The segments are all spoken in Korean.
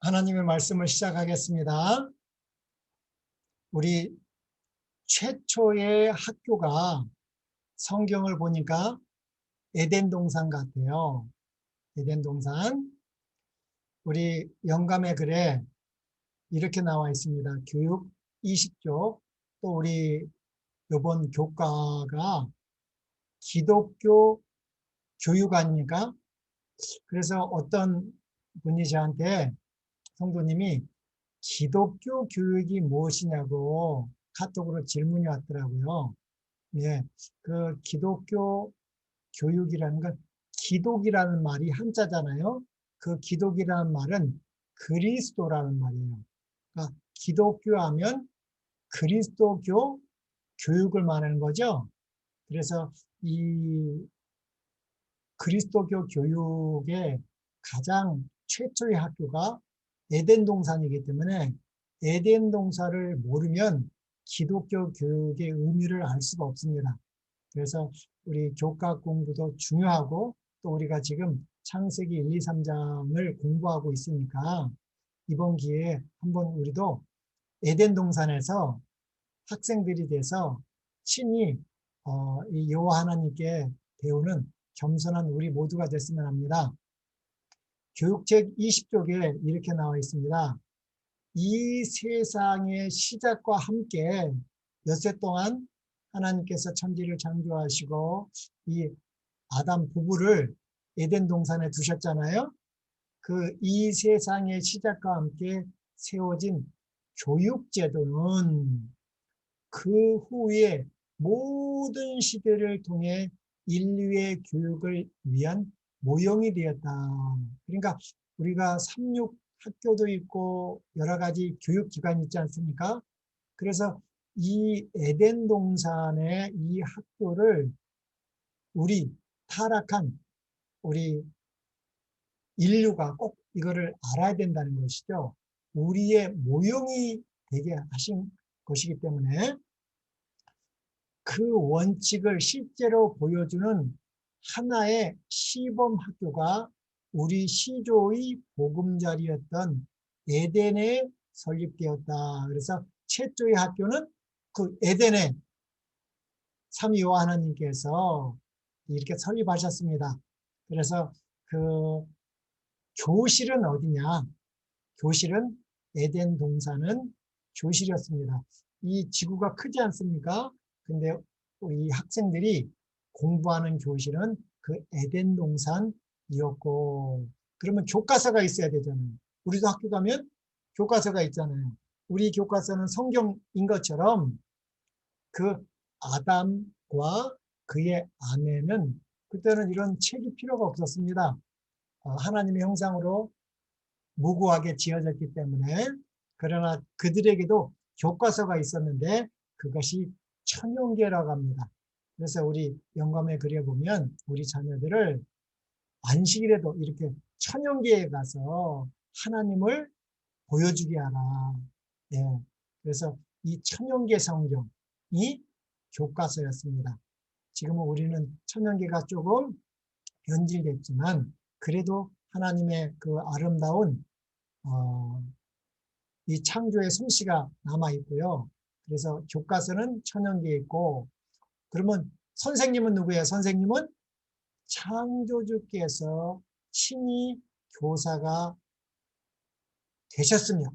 하나님의 말씀을 시작하겠습니다. 우리 최초의 학교가 성경을 보니까 에덴 동산 같아요. 에덴 동산. 우리 영감의 글에 이렇게 나와 있습니다. 교육 20쪽. 또 우리 이번 교과가 기독교 교육 아닙니까? 그래서 어떤 분이 저한테 성도님이 기독교 교육이 무엇이냐고 카톡으로 질문이 왔더라고요. 예, 그 기독교 교육이라는 건 기독이라는 말이 한자잖아요. 그 기독이라는 말은 그리스도라는 말이에요. 그러니까 기독교 하면 그리스도교 교육을 말하는 거죠. 그래서 이 그리스도교 교육의 가장 최초의 학교가 에덴 동산이기 때문에 에덴 동산을 모르면 기독교 교육의 의미를 알 수가 없습니다. 그래서 우리 교과 공부도 중요하고 또 우리가 지금 창세기 1, 2, 3장을 공부하고 있으니까 이번 기회에 한번 우리도 에덴 동산에서 학생들이 돼서 친히 이 여호와 하나님께 배우는 겸손한 우리 모두가 됐으면 합니다. 교육책 20쪽에 이렇게 나와 있습니다. 이 세상의 시작과 함께 엿새 동안 하나님께서 천지를 창조하시고 이 아담 부부를 에덴 동산에 두셨잖아요. 이 세상의 시작과 함께 세워진 교육제도는 그 후에 모든 시대를 통해 인류의 교육을 위한 모형이 되었다. 그러니까 우리가 삼육 학교도 있고 여러 가지 교육기관이 있지 않습니까? 그래서 이 에덴 동산의 이 학교를 우리 타락한 우리 인류가 꼭 이거를 알아야 된다는 것이죠. 우리의 모형이 되게 하신 것이기 때문에 그 원칙을 실제로 보여주는 하나의 시범 학교가 우리 시조의 보금자리였던 에덴에 설립되었다. 그래서 최초의 학교는 그 에덴에 삼위일체 하나님께서 이렇게 설립하셨습니다. 그래서 그 교실은 어디냐? 교실은 에덴 동산은 교실이었습니다. 이 지구가 크지 않습니까? 근데 이 학생들이 공부하는 교실은 그 에덴 동산이었고, 그러면 교과서가 있어야 되잖아요. 우리도 학교 가면 교과서가 있잖아요. 우리 교과서는 성경인 것처럼 그 아담과 그의 아내는 그때는 이런 책이 필요가 없었습니다. 하나님의 형상으로 무고하게 지어졌기 때문에. 그러나 그들에게도 교과서가 있었는데 그것이 천용계라고 합니다. 그래서 우리 영감에 그려보면 우리 자녀들을 안식일에도 이렇게 천용계에 가서 하나님을 보여주게 하라. 예. 그래서 이 천용계 성경이 교과서였습니다. 지금은 우리는 천연계가 조금 변질됐지만 그래도 하나님의 그 아름다운 이 창조의 솜씨가 남아 있고요. 그래서 교과서는 천연계에 있고, 그러면 선생님은 누구예요? 선생님은 창조주께서 친히 교사가 되셨으며,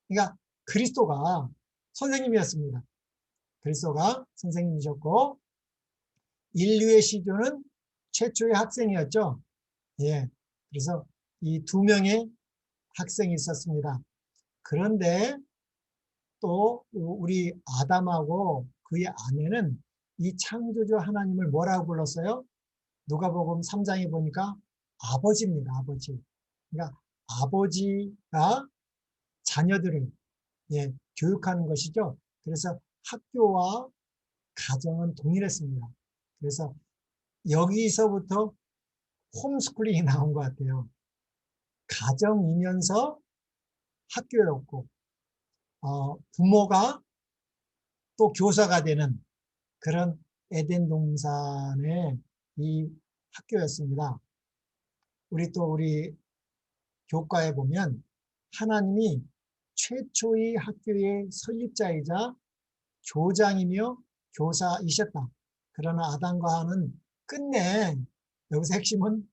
그러니까 그리스도가 선생님이었습니다. 그리스도가 선생님이셨고 인류의 시조는 최초의 학생이었죠. 예. 그래서 이 두 명의 학생이 있었습니다. 그런데 또 우리 아담하고 그의 아내는 이 창조주 하나님을 뭐라고 불렀어요? 누가복음 3장에 보니까 아버지입니다. 아버지. 그러니까 아버지가 자녀들을 교육하는 것이죠. 그래서 학교와 가정은 동일했습니다. 그래서 여기서부터 홈스쿨링이 나온 것 같아요. 가정이면서 학교였고 부모가 또 교사가 되는 그런 에덴 동산의 이 학교였습니다. 우리 교과에 보면 하나님이 최초의 학교의 설립자이자 교장이며 교사이셨다. 그러나 아담과 하와는 끝내 여기서 핵심은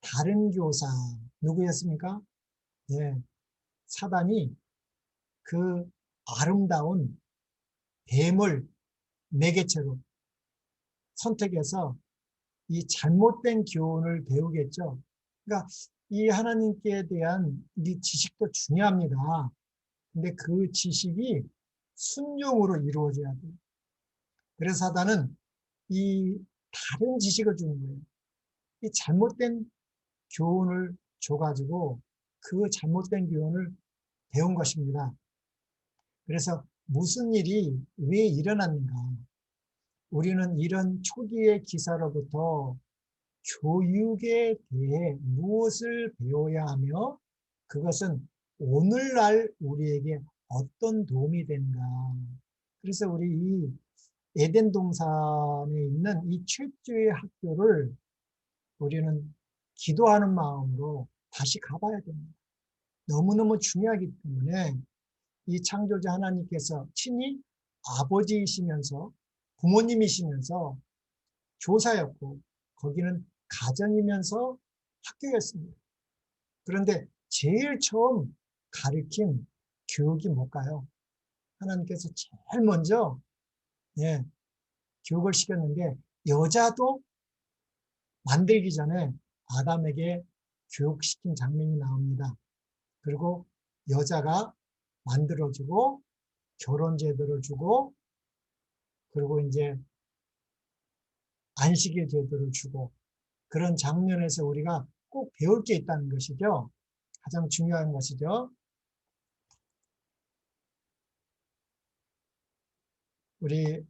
다른 교사 누구였습니까? 예, 사단이 그 아름다운 뱀을 매개체로 선택해서 이 잘못된 교훈을 배우겠죠. 그러니까 이 하나님께 대한 이 지식도 중요합니다. 근데 그 지식이 순종으로 이루어져야 돼요. 그래서 사단은 이 다른 지식을 주는 거예요. 이 잘못된 교훈을 줘가지고 그 잘못된 교훈을 배운 것입니다. 그래서 무슨 일이 왜 일어났는가? 우리는 이런 초기의 기사로부터 교육에 대해 무엇을 배워야 하며 그것은 오늘날 우리에게 어떤 도움이 되는가. 그래서 우리 이 에덴 동산에 있는 이 최초의 학교를 우리는 기도하는 마음으로 다시 가봐야 됩니다. 너무너무 중요하기 때문에 이 창조자 하나님께서 친히 아버지이시면서 부모님이시면서 교사였고 거기는 가정이면서 학교였습니다. 그런데 제일 처음 가르친 교육이 뭘까요? 하나님께서 제일 먼저 교육을 시켰는데 여자도 만들기 전에 아담에게 교육시킨 장면이 나옵니다. 그리고 여자가 만들어주고 결혼 제도를 주고 그리고 이제 안식일 제도를 주고 그런 장면에서 우리가 꼭 배울 게 있다는 것이죠. 가장 중요한 것이죠. 우리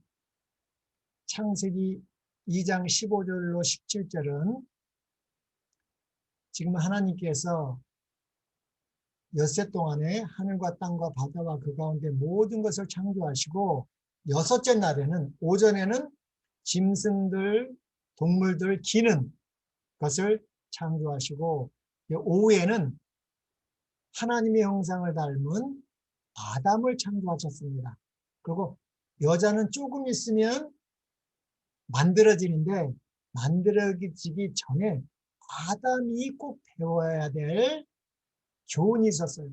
창세기 2장 15절로 17절은 지금 하나님께서 엿새 동안에 하늘과 땅과 바다와 그 가운데 모든 것을 창조하시고 여섯째 날에는 오전에는 짐승들, 동물들, 기는 것을 창조하시고 오후에는 하나님의 형상을 닮은 아담을 창조하셨습니다. 그리고 여자는 조금 있으면 만들어지는데 만들어지기 전에 아담이 꼭 배워야 될 교훈이 있었어요.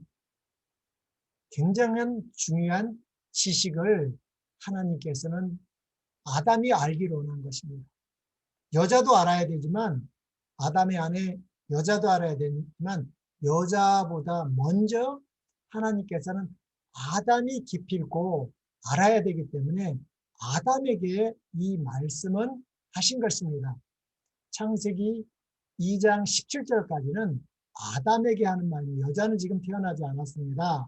굉장한 중요한 지식을 하나님께서는 아담이 알기로 원한 것입니다. 여자도 알아야 되지만 아담의 아내 여자도 알아야 되지만 여자보다 먼저 하나님께서는 아담이 기필코 알아야 되기 때문에 아담에게 이 말씀은 하신 것입니다. 창세기 2장 17절까지는 아담에게 하는 말입니다. 여자는 지금 태어나지 않았습니다.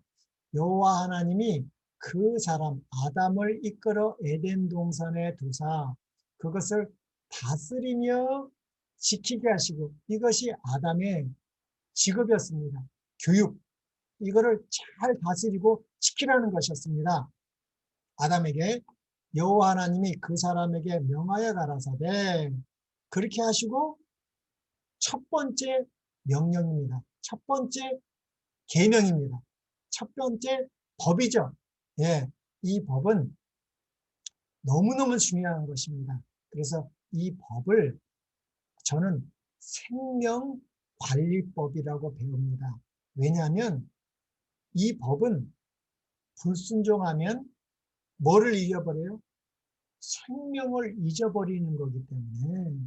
여호와 하나님이 그 사람 아담을 이끌어 에덴 동산에 두사 그것을 다스리며 지키게 하시고 이것이 아담의 직업이었습니다. 교육. 이거를 잘 다스리고 지키라는 것이었습니다. 아담에게 여호와 하나님이 그 사람에게 명하여 가라사대 그렇게 하시고 첫 번째 명령입니다. 첫 번째 계명입니다. 첫 번째 법이죠. 예, 이 법은 너무너무 중요한 것입니다. 그래서 이 법을 저는 생명관리법이라고 배웁니다. 왜냐하면 이 법은 불순종하면 뭐를 잃어버려요? 생명을 잊어버리는 거기 때문에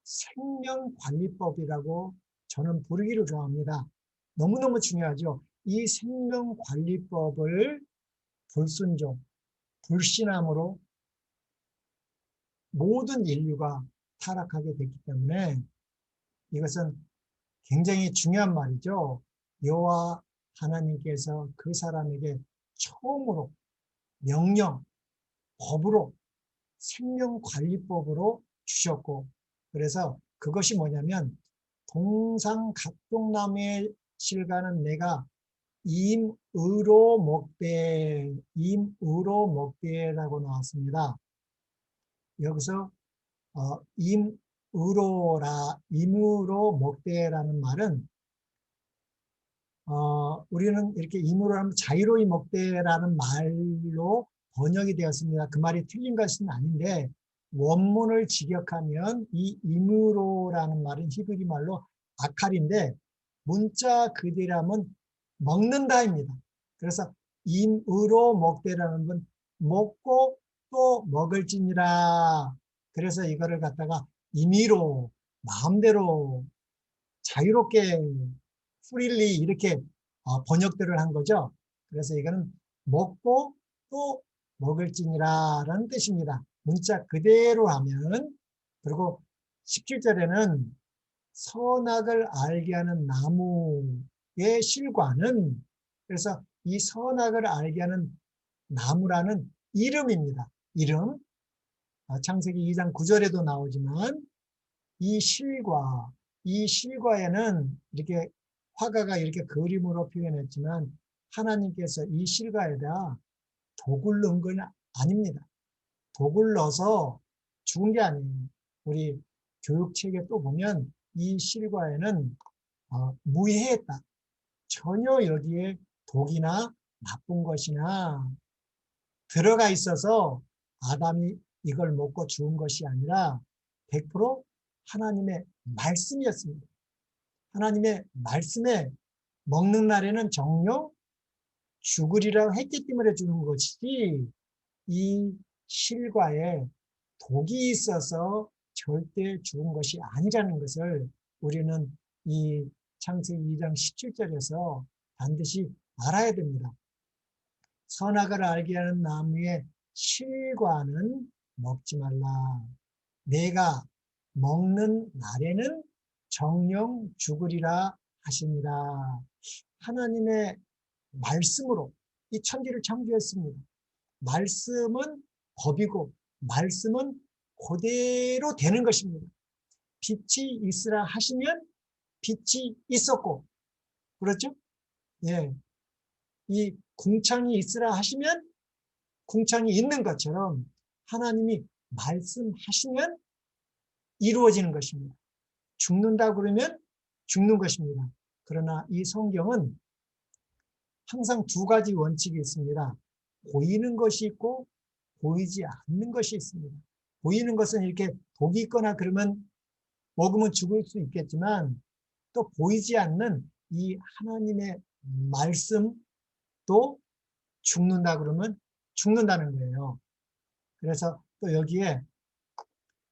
생명관리법이라고 저는 부르기를 좋아합니다. 너무너무 중요하죠. 이 생명관리법을 불순종, 불신함으로 모든 인류가 타락하게 됐기 때문에 이것은 굉장히 중요한 말이죠. 여호와 하나님께서 그 사람에게 처음으로 명령, 법으로 생명관리법으로 주셨고 그래서 그것이 뭐냐면 동상각종나무의 실과는 내가 임의로 먹되라고 나왔습니다. 여기서 임의로 먹되라는 말은 우리는 이렇게 임으로 하면 자유로이 먹되라는 말로 번역이 되었습니다. 그 말이 틀린 것은 아닌데 원문을 직역하면 이 임으로라는 말은 히브리 말로 아칼인데 문자 그대로하면 먹는다입니다. 그래서 임으로 먹되라는 건 먹고 또 먹을지니라. 그래서 이거를 갖다가 임의로 마음대로 자유롭게 프릴리 이렇게 번역들을 한 거죠. 그래서 이거는 먹고 또 먹을지니라라는 뜻입니다. 문자 그대로 하면. 그리고 17절에는 선악을 알게 하는 나무의 실과는, 그래서 이 선악을 알게 하는 나무라는 이름입니다. 이름. 창세기 2장 9절에도 나오지만 이 실과, 이 실과에는 이렇게 화가가 이렇게 그림으로 표현했지만 하나님께서 이 실과에다 독을 넣은 건 아닙니다. 독을 넣어서 죽은 게 아니에요. 우리 교육책에 또 보면 이 실과에는 무해했다. 전혀 여기에 독이나 나쁜 것이나 들어가 있어서 아담이 이걸 먹고 죽은 것이 아니라 100% 하나님의 말씀이었습니다. 하나님의 말씀에 먹는 날에는 정령 죽으리라고 했기 때문에 죽는 것이지 이 실과에 독이 있어서 절대 죽은 것이 아니라는 것을 우리는 이 창세기 2장 17절에서 반드시 알아야 됩니다. 선악을 알게 하는 나무의 실과는 먹지 말라. 내가 먹는 날에는 정령 죽으리라 하시니라. 하나님의 말씀으로 이 천지를 창조했습니다. 말씀은 법이고 말씀은 그대로 되는 것입니다. 빛이 있으라 하시면 빛이 있었고, 그렇죠? 예. 이 궁창이 있으라 하시면 궁창이 있는 것처럼 하나님이 말씀하시면 이루어지는 것입니다. 죽는다 그러면 죽는 것입니다. 그러나 이 성경은 항상 두 가지 원칙이 있습니다. 보이는 것이 있고 보이지 않는 것이 있습니다. 보이는 것은 이렇게 독이 있거나 그러면 먹으면 죽을 수 있겠지만 또 보이지 않는 이 하나님의 말씀도 죽는다 그러면 죽는다는 거예요. 그래서 또 여기에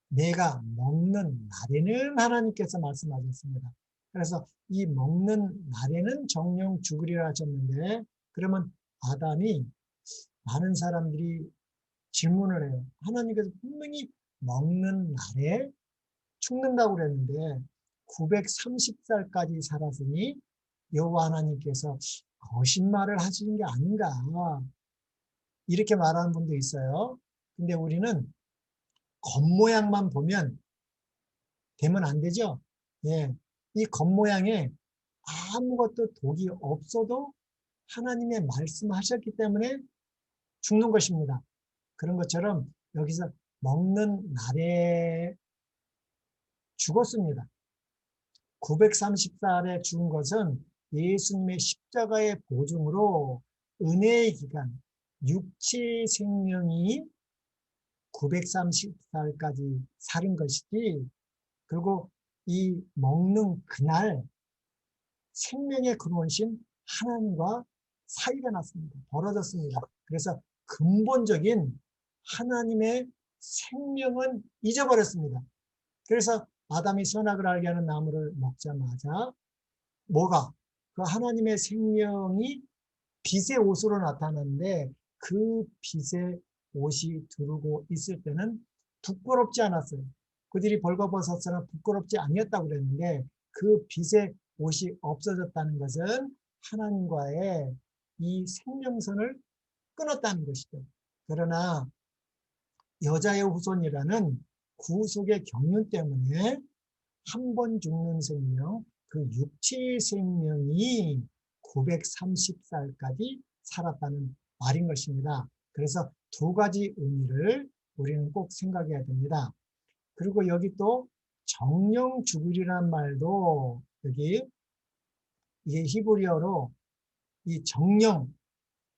내가 먹는 날에는 하나님께서 말씀하셨습니다. 그래서 이 먹는 날에는 정령 죽으리라 하셨는데, 그러면 아담이, 많은 사람들이 질문을 해요. 하나님께서 분명히 먹는 날에 죽는다고 그랬는데 930살까지 살았으니 여호와 하나님께서 거짓말을 하시는 게 아닌가, 이렇게 말하는 분도 있어요. 근데 우리는 겉모양만 보면 되면 안 되죠. 예, 이 겉모양에 아무것도 독이 없어도 하나님의 말씀하셨기 때문에 죽는 것입니다. 그런 것처럼 여기서 먹는 날에 죽었습니다. 930살에 죽은 것은 예수님의 십자가의 보증으로 은혜의 기간, 육체의 생명이 930살까지 사는 것이지, 그리고 이 먹는 그날 생명의 근원신 하나님과 사이가 났습니다. 벌어졌습니다. 그래서 근본적인 하나님의 생명은 잊어버렸습니다. 그래서 아담이 선악을 알게 하는 나무를 먹자마자 뭐가? 그 하나님의 생명이 빛의 옷으로 나타났는데 그 빛의 옷이 두르고 있을 때는 부끄럽지 않았어요. 그들이 벌거벗었으나 부끄럽지 아니었다고 그랬는데 그 빛의 옷이 없어졌다는 것은 하나님과의 이 생명선을 끊었다는 것이죠. 그러나 여자의 후손이라는 구속의 경륜 때문에 한 번 죽는 생명, 그 육체의 생명이 930살까지 살았다는 말인 것입니다. 그래서 두 가지 의미를 우리는 꼭 생각해야 됩니다. 그리고 여기 또 정령 죽으리란 말도 여기 이게 히브리어로 이 정령,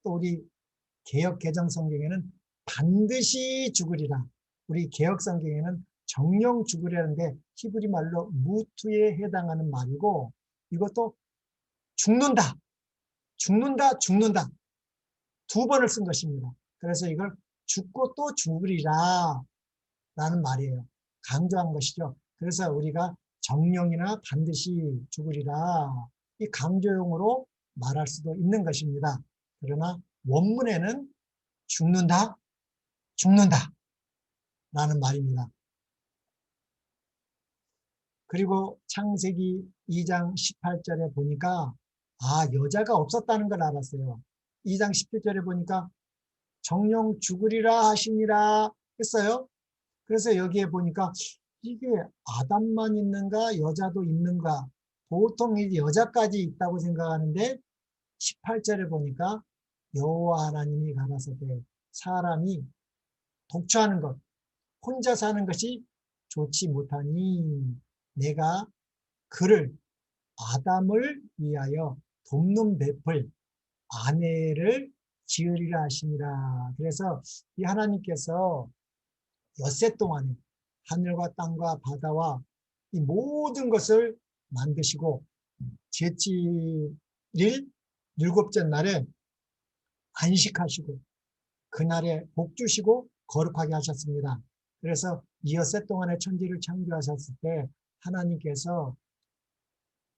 또 우리 개역 개정 성경에는 반드시 죽으리라. 우리 개역 성경에는 정령 죽으리라는데 히브리 말로 무투에 해당하는 말이고, 이것도 죽는다, 죽는다, 죽는다 두 번을 쓴 것입니다. 그래서 이걸 죽고 또 죽으리라 라는 말이에요. 강조한 것이죠. 그래서 우리가 정령이나 반드시 죽으리라, 이 강조용으로 말할 수도 있는 것입니다. 그러나 원문에는 죽는다, 죽는다 라는 말입니다. 그리고 창세기 2장 18절에 보니까 여자가 없었다는 걸 알았어요. 2장 17절에 보니까 정령 죽으리라 하시니라 했어요. 그래서 여기에 보니까 이게 아담만 있는가 여자도 있는가, 보통 여자까지 있다고 생각하는데 18절에 보니까 여호와 하나님이 가라사대 사람이 독처하는 것, 혼자 사는 것이 좋지 못하니 내가 그를, 아담을 위하여 돕는 베풀 아내를 지으리라 하시니라. 그래서 이 하나님께서 엿새 동안에 하늘과 땅과 바다와 이 모든 것을 만드시고 제7일 일곱째 날에 안식하시고 그날에 복 주시고 거룩하게 하셨습니다. 그래서 이 엿새 동안에 천지를 창조하셨을 때 하나님께서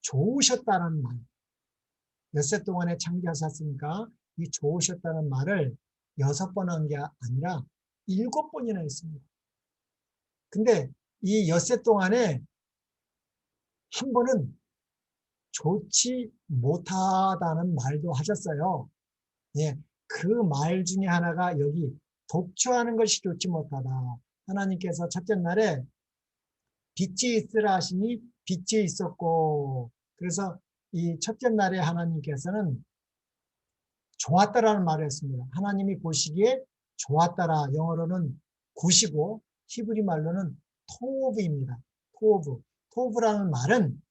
좋으셨다는 말, 엿새 동안에 창조하셨으니까 이 좋으셨다는 말을 6번 한 게 아니라 7번이나 했습니다. 근데 이 엿새 동안에 한 번은 좋지 못하다는 말도 하셨어요. 예, 그 말 중에 하나가 여기 독초하는 것이 좋지 못하다. 하나님께서 첫째 날에 빛이 있으라 하시니 빛이 있었고, 그래서 이 첫째 날에 하나님께서는 좋았다라는 말을 했습니다. 하나님이 보시기에 좋았다라, 영어로는 굿이고 히브리 말로는 토브입니다. 토브. 토브라는 말은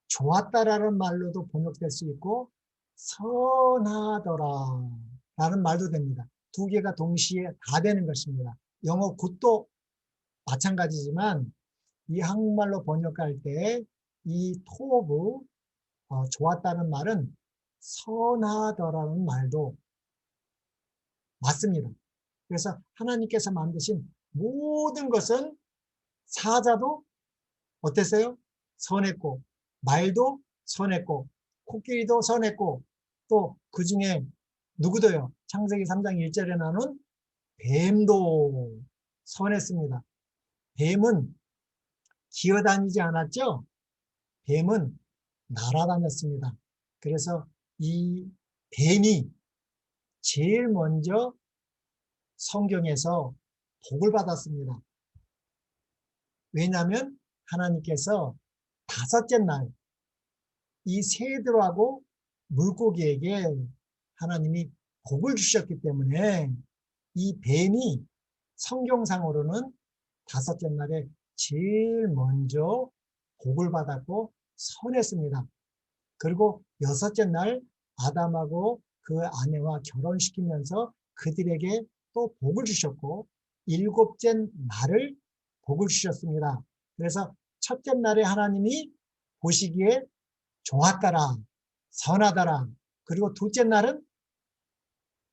좋았다라는 말로도 번역될 수 있고 선하더라 라는 말도 됩니다. 두 개가 동시에 다 되는 것입니다. 영어 굿도 마찬가지지만 이 한국말로 번역할 때 이 토브, 좋았다는 말은 선하더라는 말도 맞습니다. 그래서 하나님께서 만드신 모든 것은 사자도 어땠어요? 선했고, 말도 선했고, 코끼리도 선했고, 또 그 중에 누구도요? 창세기 3장 1절에 나눈 뱀도 선했습니다. 뱀은 기어다니지 않았죠? 뱀은 날아다녔습니다. 그래서 이 뱀이 제일 먼저 성경에서 복을 받았습니다. 왜냐하면 하나님께서 다섯째 날 이 새들하고 물고기에게 하나님이 복을 주셨기 때문에 이 뱀이 성경상으로는 다섯째 날에 제일 먼저 복을 받았고 선했습니다. 그리고 여섯째 날 아담하고 그 아내와 결혼시키면서 그들에게 또 복을 주셨고 일곱째 날을 복을 주셨습니다. 그래서 첫째 날에 하나님이 보시기에 좋았더라, 선하더라. 그리고 둘째 날은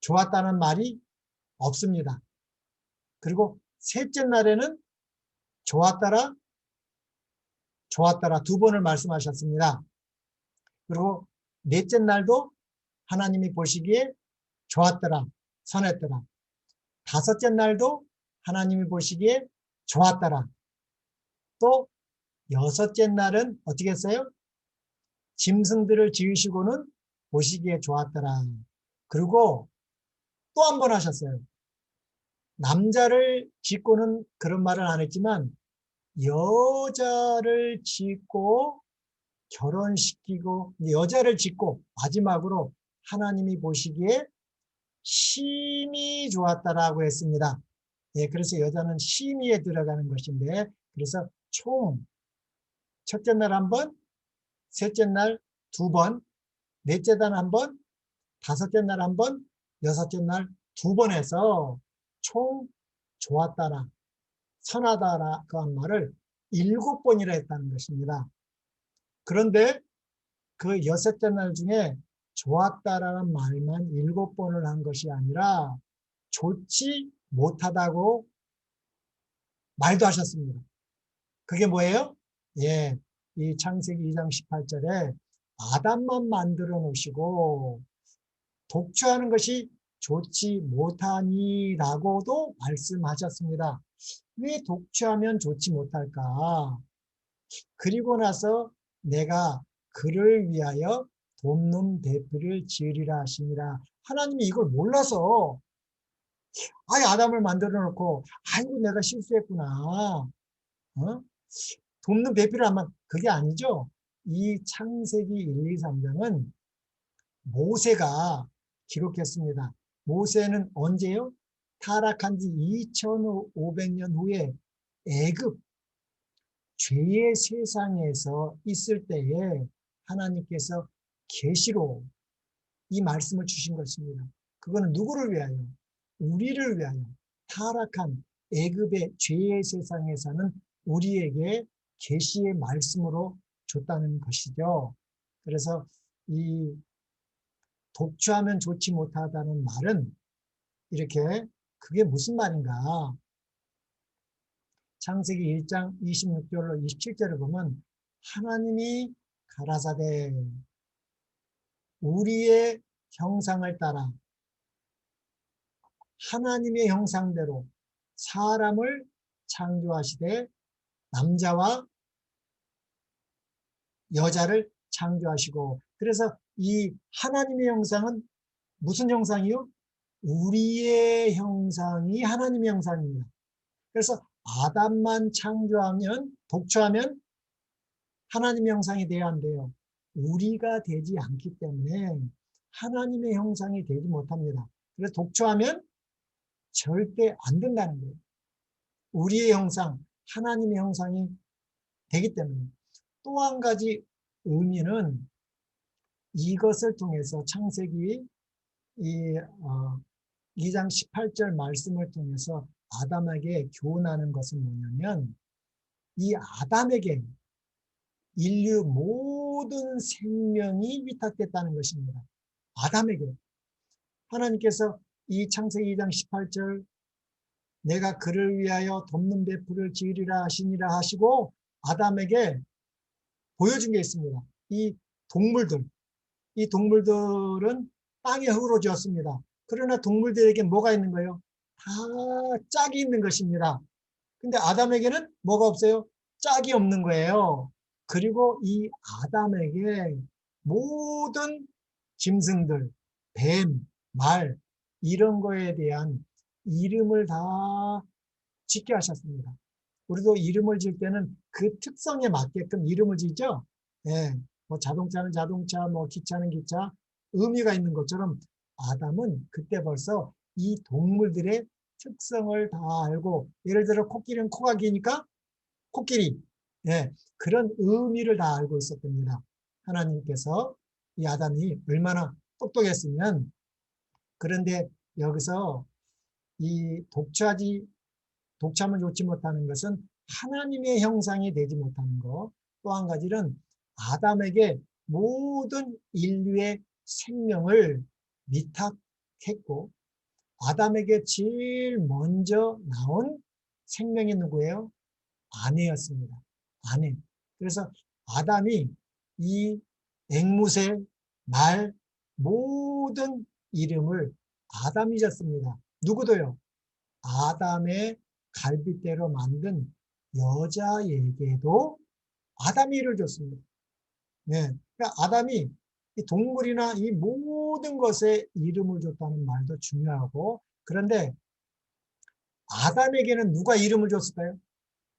좋았다는 말이 없습니다. 그리고 셋째 날에는 좋았더라, 좋았더라 두 번을 말씀하셨습니다. 그리고 넷째 날도 하나님이 보시기에 좋았더라, 선했더라. 다섯째 날도 하나님이 보시기에 좋았더라. 또 여섯째 날은 어떻게 했어요? 짐승들을 지으시고는 보시기에 좋았더라. 그리고 또 한 번 하셨어요. 남자를 짓고는 그런 말을 안 했지만 여자를 짓고 결혼시키고 여자를 짓고 마지막으로 하나님이 보시기에 심히 좋았다라고 했습니다. 예, 그래서 여자는 심히에 들어가는 것인데, 그래서 총 첫째 날 한 번, 셋째 날 2번, 넷째 날 1번, 다섯째 날 1번, 여섯째 날 2번 해서 총 좋았다라, 선하다라 그 한 말을 7번이라 했다는 것입니다. 그런데 그 여섯째 날 중에 좋았다라는 말만 7번을 한 것이 아니라 좋지 못하다고 말도 하셨습니다. 그게 뭐예요? 예, 이 창세기 2장 18절에 아담만 만들어 놓으시고 독주하는 것이 좋지 못하니라고도 말씀하셨습니다. 왜 독주하면 좋지 못할까? 그리고 나서 내가 그를 위하여 돕는 대표를 지으리라 하시니라. 하나님이 이걸 몰라서 아담을 만들어 놓고 아이고 내가 실수했구나. 어? 돕는 배필을 하면 그게 아니죠. 이 창세기 1, 2, 3장은 모세가 기록했습니다. 모세는 언제요? 타락한 지 2500년 후에 애굽 죄의 세상에서 있을 때에 하나님께서 계시로 이 말씀을 주신 것입니다. 그거는 누구를 위하여? 우리를 위하여. 타락한 애굽의 죄의 세상에 사는 우리에게 계시의 말씀으로 줬다는 것이죠. 그래서 이 독주하면 좋지 못하다는 말은 이렇게 그게 무슨 말인가? 창세기 1장 26절로 27절을 보면 하나님이 가라사대 우리의 형상을 따라 하나님의 형상대로 사람을 창조하시되 남자와 여자를 창조하시고 그래서 이 하나님의 형상은 무슨 형상이요? 우리의 형상이 하나님의 형상입니다. 그래서 아담만 창조하면 독초하면 하나님의 형상이 돼야 한대요. 우리가 되지 않기 때문에 하나님의 형상이 되지 못합니다. 그래서 독초하면 절대 안 된다는 거예요. 우리의 형상, 하나님의 형상이 되기 때문에. 또 한 가지 의미는 이것을 통해서 창세기 2장 18절 말씀을 통해서 아담에게 교훈하는 것은 뭐냐면 이 아담에게 인류 모든 생명이 위탁됐다는 것입니다. 아담에게. 하나님께서 이 창세기 2장 18절 내가 그를 위하여 돕는 배풀을 지으리라 하시니라 하시고 아담에게 보여준 게 있습니다. 이 동물들, 이 동물들은 땅의 흙으로 지었습니다. 그러나 동물들에게 뭐가 있는 거예요? 다 짝이 있는 것입니다. 근데 아담에게는 뭐가 없어요? 짝이 없는 거예요. 그리고 이 아담에게 모든 짐승들, 뱀, 말 이런 거에 대한 이름을 다 짓게 하셨습니다. 우리도 이름을 지을 때는 그 특성에 맞게끔 이름을 짓죠. 예, 뭐 자동차는 자동차, 뭐 기차는 기차, 의미가 있는 것처럼 아담은 그때 벌써 이 동물들의 특성을 다 알고 예를 들어 코끼리는 코가 기니까 코끼리 그런 의미를 다 알고 있었답니다. 하나님께서 이 아담이 얼마나 똑똑했으면 그런데 여기서 이 독참을 좋지 못하는 것은 하나님의 형상이 되지 못하는 것. 또 한 가지는 아담에게 모든 인류의 생명을 위탁했고 아담에게 제일 먼저 나온 생명이 누구예요? 아내였습니다. 아내. 그래서 아담이 이 앵무새, 말 모든 이름을 아담이 졌습니다. 누구도요? 아담의 갈빗대로 만든 여자에게도 아담이 이를 줬습니다. 네. 그러니까 아담이 이 동물이나 이 모든 것에 이름을 줬다는 말도 중요하고 그런데 아담에게는 누가 이름을 줬을까요?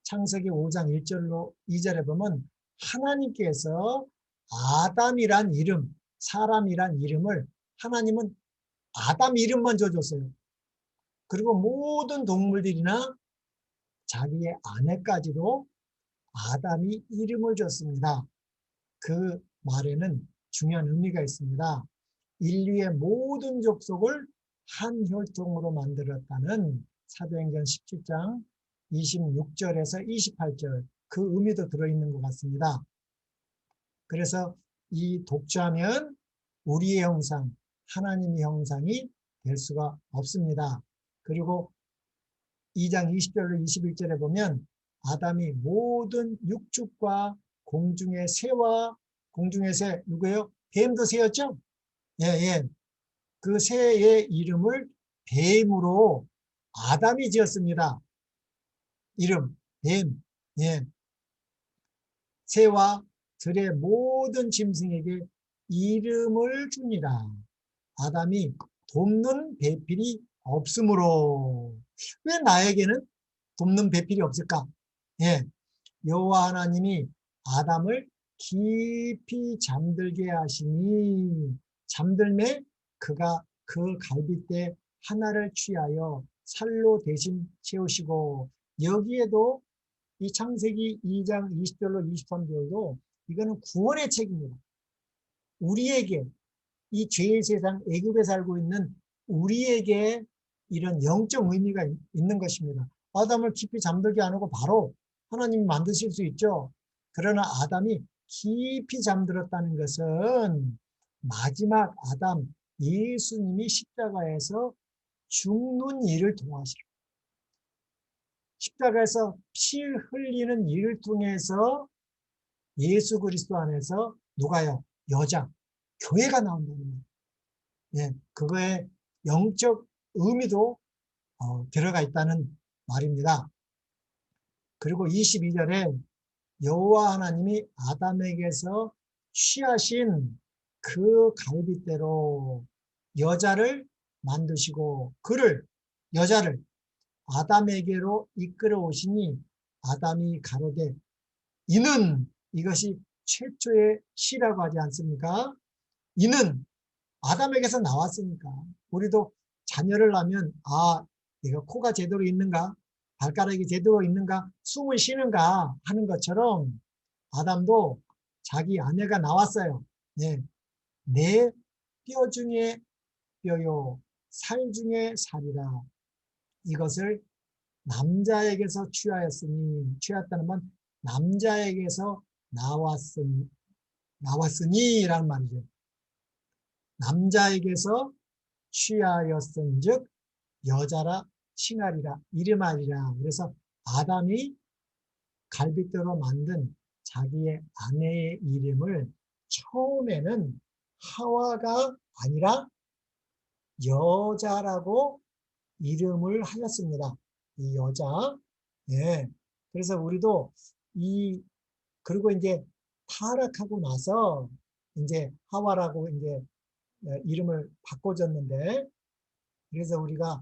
창세기 5장 1절로 2절에 보면 하나님께서 아담이란 이름, 사람이란 이름을 하나님은 아담 이름만 줘줬어요. 그리고 모든 동물들이나 자기의 아내까지도 아담이 이름을 줬습니다. 그 말에는 중요한 의미가 있습니다. 인류의 모든 족속을 한 혈통으로 만들었다는 사도행전 17장 26절에서 28절 그 의미도 들어있는 것 같습니다. 그래서 이 독자면 우리의 형상, 하나님의 형상이 될 수가 없습니다. 그리고 2장 20절로 21절에 보면 아담이 모든 육축과 공중의 새와 공중의 새 누구예요? 뱀도 새였죠? 예, 예. 그 새의 이름을 뱀으로 아담이 지었습니다. 이름 뱀. 예. 새와 들의 모든 짐승에게 이름을 줍니다. 아담이 돕는 배필이 없으므로. 왜 나에게는 돕는 배필이 없을까? 예, 여호와 하나님이 아담을 깊이 잠들게 하시니 잠들매 그가 그 갈빗대 하나를 취하여 살로 대신 채우시고, 여기에도 이 창세기 2장 20절로 23절도 이거는 구원의 책입니다. 우리에게 이 죄의 세상 애굽에 살고 있는 우리에게 이런 영적 의미가 있는 것입니다. 아담을 깊이 잠들게 안 하고 바로 하나님이 만드실 수 있죠. 그러나 아담이 깊이 잠들었다는 것은 마지막 아담 예수님이 십자가에서 죽는 일을 통하시고 십자가에서 피 흘리는 일을 통해서 예수 그리스도 안에서 누가요? 여자, 교회가 나온다는 거예요. 예, 그거에 영적 의미도 들어가 있다는 말입니다. 그리고 22절에 여호와 하나님이 아담에게서 취하신 그 갈빗대로 여자를 만드시고 여자를 아담에게로 이끌어 오시니 아담이 가로되 이는, 이것이 최초의 시라고 하지 않습니까? 이는 아담에게서 나왔으니까 우리도 자녀를 낳으면 내가 코가 제대로 있는가, 발가락이 제대로 있는가, 숨을 쉬는가 하는 것처럼 아담도 자기 아내가 나왔어요. 네. 내 뼈 중에 뼈요 살 중에 살이라. 이것을 남자에게서 취하였다는 건 남자에게서 나왔으니라는 말이죠. 남자에게서 취하였은즉 여자라 칭하리라 이름하리라. 그래서 아담이 갈빗대로 만든 자기의 아내의 이름을 처음에는 하와가 아니라 여자라고 이름을 하였습니다. 이 여자. 예. 그래서 우리도 그리고 이제 타락하고 나서 이제 하와라고 이제 이름을 바꿔줬는데, 그래서 우리가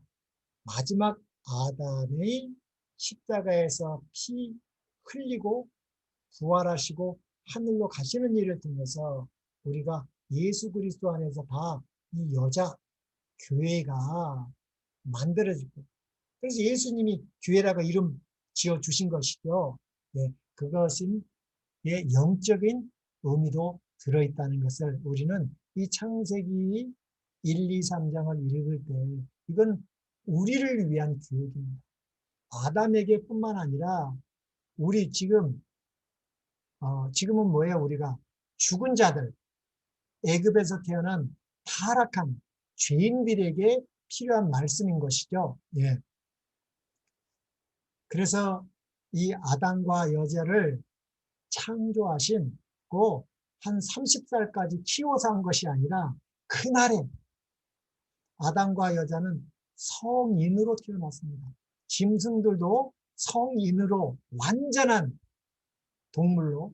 마지막 아담의 십자가에서 피 흘리고 부활하시고 하늘로 가시는 일을 통해서 우리가 예수 그리스도 안에서 다 이 여자 교회가 만들어지고, 그래서 예수님이 교회라고 이름 지어 주신 것이죠. 네, 그것은 영적인 의미도 들어있다는 것을 우리는 이 창세기 1, 2, 3장을 읽을 때 이건 우리를 위한 교육입니다. 아담에게 뿐만 아니라 우리 지금은 뭐예요? 우리가 죽은 자들, 애굽에서 태어난 타락한 죄인들에게 필요한 말씀인 것이죠. 예. 그래서 이 아담과 여자를 창조하시고 한 30살까지 키워서 한 것이 아니라 그날에 아담과 여자는 성인으로 태어났습니다. 짐승들도 성인으로 완전한 동물로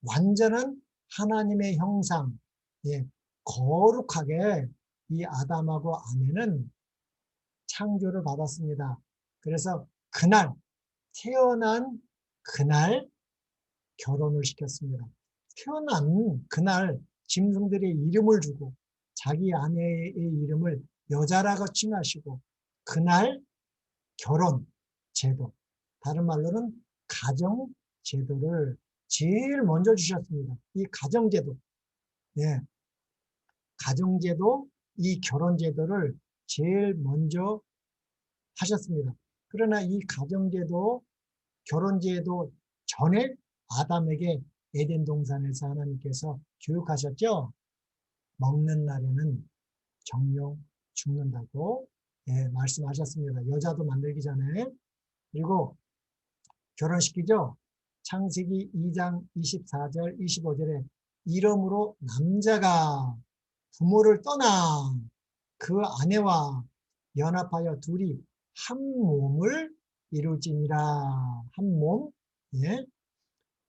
완전한 하나님의 형상, 거룩하게 이 아담하고 아내는 창조를 받았습니다. 그래서 태어난 그날 결혼을 시켰습니다. 태어난 그날 짐승들의 이름을 주고 자기 아내의 이름을 여자라고 칭하시고 그날 결혼 제도, 다른 말로는 가정 제도를 제일 먼저 주셨습니다. 이 가정 제도. 예, 가정제도, 이 결혼제도를 제일 먼저 하셨습니다. 그러나 이 가정제도, 결혼제도 전에 아담에게 에덴 동산에서 하나님께서 교육하셨죠. 먹는 날에는 정령 죽는다고 말씀하셨습니다. 여자도 만들기 전에. 그리고 결혼시키죠. 창세기 2장 24절 25절에 이러므로 남자가 부모를 떠나 그 아내와 연합하여 둘이 한 몸을 이루지니라. 한 몸. 예.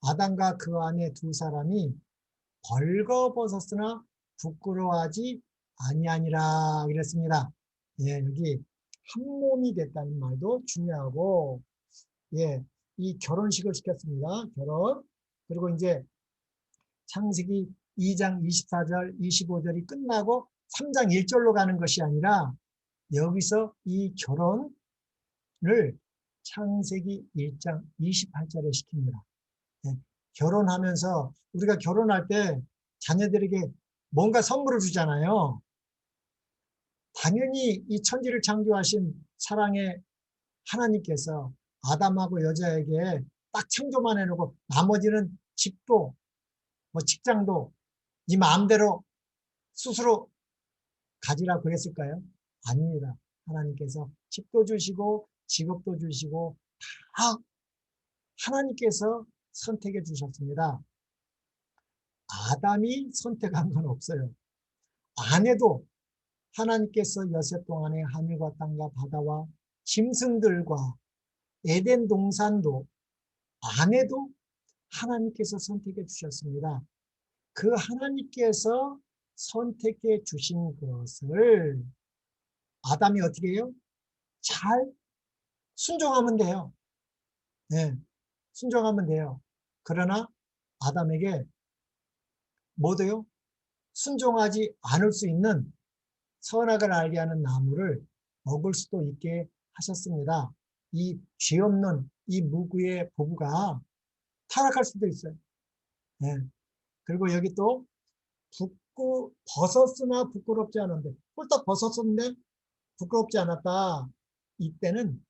아담과 그 아내 두 사람이 벌거벗었으나 부끄러워하지 아니하니라 그랬습니다. 예, 여기 한 몸이 됐다는 말도 중요하고, 예, 이 결혼식을 시켰습니다. 결혼. 그리고 이제 창세기 2장 24절, 25절이 끝나고 3장 1절로 가는 것이 아니라 여기서 이 결혼을 창세기 1장 28절에 시킵니다. 예, 결혼하면서 우리가 결혼할 때 자녀들에게 뭔가 선물을 주잖아요. 당연히 이 천지를 창조하신 사랑의 하나님께서 아담하고 여자에게 딱 창조만 해놓고 나머지는 집도 뭐 직장도 네 마음대로 스스로 가지라 그랬을까요? 아닙니다. 하나님께서 집도 주시고 직업도 주시고 다 하나님께서 선택해 주셨습니다. 아담이 선택한 건 없어요. 아내도 하나님께서 여세 동안에 하늘과 땅과 바다와 짐승들과 에덴 동산도 아내도 하나님께서 선택해 주셨습니다. 그 하나님께서 선택해 주신 것을 아담이 어떻게 해요? 잘 순종하면 돼요. 네, 순종하면 돼요. 그러나 아담에게 뭐도요? 순종하지 않을 수 있는 선악을 알게 하는 나무를 먹을 수도 있게 하셨습니다. 이 죄 없는 이 무구의 부부가 타락할 수도 있어요. 네. 그리고 여기 또 벗었으나 부끄럽지 않은데 홀딱 벗었었는데 부끄럽지 않았다. 이때는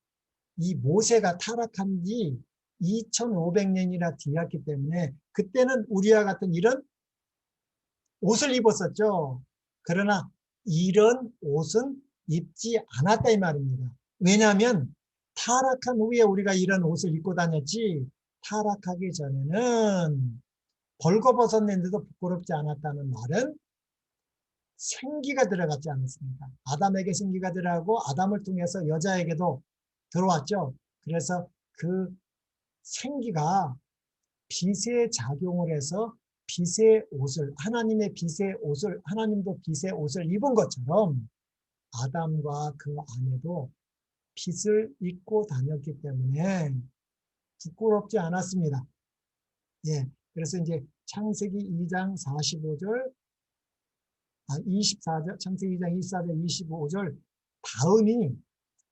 이 모세가 타락한 지 2500년이나 뒤였기 때문에 그때는 우리와 같은 이런 옷을 입었었죠. 그러나 이런 옷은 입지 않았다 이 말입니다. 왜냐하면 타락한 후에 우리가 이런 옷을 입고 다녔지 타락하기 전에는 벌거벗었는데도 부끄럽지 않았다는 말은 생기가 들어갔지 않았습니까? 아담에게 생기가 들어가고 아담을 통해서 여자에게도 들어왔죠. 그래서 그 생기가 빛의 작용을 해서 빛의 옷을, 하나님의 빛의 옷을, 하나님도 빛의 옷을 입은 것처럼 아담과 그 아내도 빛을 입고 다녔기 때문에 부끄럽지 않았습니다. 예. 그래서 이제 창세기 2장 45절, 24절, 창세기 2장 24절, 25절 다음이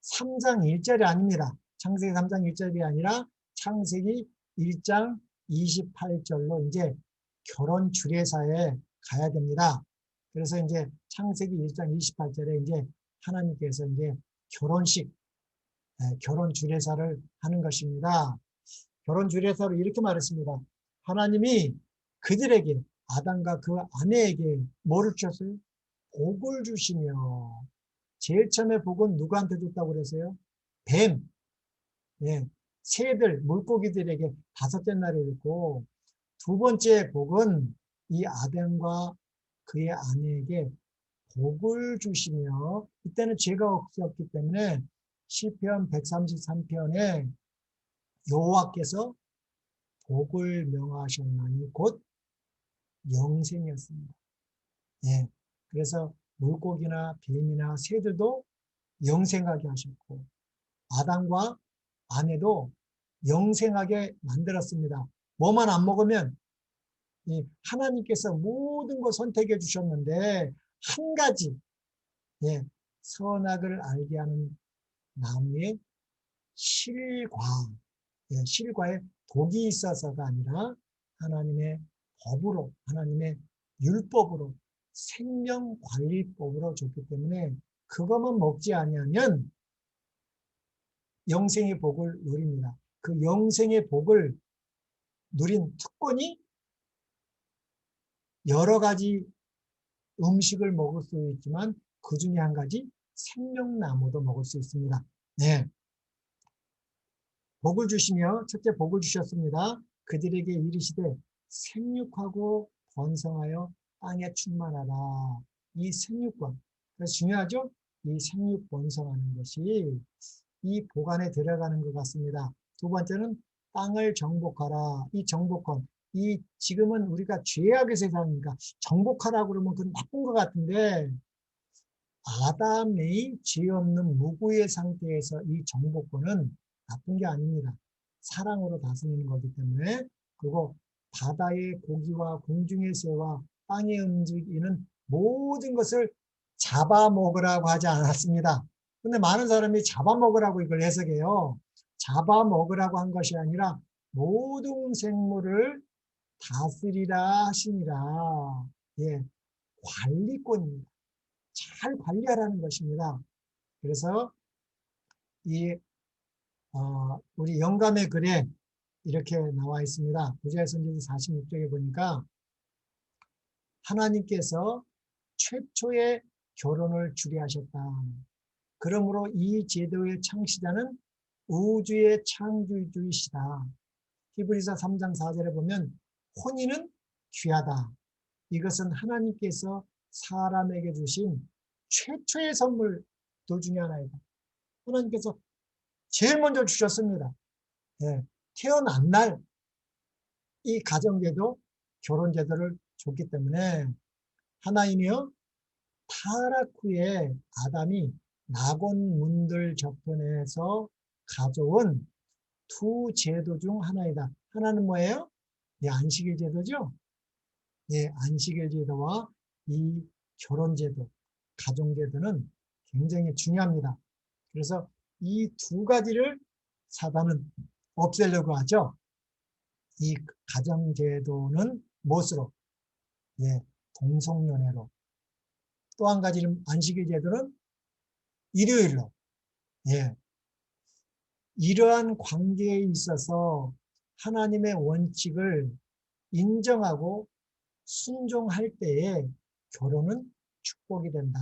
3장 1절이 아닙니다. 창세기 3장 1절이 아니라 창세기 1장 28절로 이제 결혼 주례사에 가야 됩니다. 그래서 이제 창세기 1장 28절에 이제 하나님께서 이제 결혼식, 결혼 주례사를 하는 것입니다. 결혼 주례사로 이렇게 말했습니다. 하나님이 그들에게 아담과 그 아내에게 뭐를 주셨어요? 복을 주시며 제일 처음에 복은 누구한테 줬다고 그랬어요? 뱀, 예, 새들, 물고기들에게 다섯째 날에 줬고 두 번째 복은 이 아담과 그의 아내에게 복을 주시며 이때는 죄가 없었기 때문에 시편 133편에 여호와께서 복을 명하셨나니 곧 영생이었습니다. 예, 그래서 물고기나 뱀이나 새들도 영생하게 하셨고 아담과 아내도 영생하게 만들었습니다. 뭐만 안 먹으면 하나님께서 모든 걸 선택해 주셨는데 한 가지 선악을 알게 하는 나무의 실과 실과에 독이 있어서가 아니라 하나님의 법으로 하나님의 율법으로 생명관리법으로 줬기 때문에 그것만 먹지 아니하면 영생의 복을 누립니다. 그 영생의 복을 누린 특권이 여러 가지 음식을 먹을 수 있지만 그 중에 한 가지 생명나무도 먹을 수 있습니다. 네. 복을 주시며 첫째 복을 주셨습니다. 그들에게 이르시되 생육하고 번성하여 땅에 충만하라. 이 생육권. 그래서 중요하죠? 이 생육 번성하는 것이 이 복 안에 들어가는 것 같습니다. 두 번째는 땅을 정복하라. 이 정복권. 이 지금은 우리가 죄악의 세상이니까 정복하라고 그러면 그건 나쁜 것 같은데 아담의 죄 없는 무고의 상태에서 이 정복권은 나쁜 게 아닙니다. 사랑으로 다스리는 거기 때문에 그리고 바다의 고기와 공중의 새와 땅에 움직이는 모든 것을 잡아먹으라고 하지 않았습니다. 근데 많은 사람이 잡아먹으라고 이걸 해석해요. 잡아먹으라고 한 것이 아니라 모든 생물을 다스리라 하시니라. 예, 관리권입니다. 잘 관리하라는 것입니다. 그래서 이 우리 영감의 글에 이렇게 나와 있습니다. 구자의선지서 46쪽에 보니까 하나님께서 최초의 결혼을 주례하셨다. 그러므로 이 제도의 창시자는 우주의 창조주이시다. 히브리서 3장 4절에 보면 혼인은 귀하다. 이것은 하나님께서 사람에게 주신 최초의 선물 중에 하나이다. 하나님께서 제일 먼저 주셨습니다. 예, 태어난 날 이 가정제도, 결혼제도를 줬기 때문에 하나님이요 타락 후에 아담이 낙원 문들 저편에서 가져온 두 제도 중 하나이다. 하나는 뭐예요? 예, 안식일 제도죠. 예, 안식일 제도와 이 결혼제도, 가정제도는 굉장히 중요합니다. 그래서 이 두 가지를 사단은 없애려고 하죠. 이 가정제도는 무엇으로? 예, 동성연애로. 또 한 가지는 안식일 제도는 일요일로. 예, 이러한 관계에 있어서 하나님의 원칙을 인정하고 순종할 때에 결혼은 축복이 된다.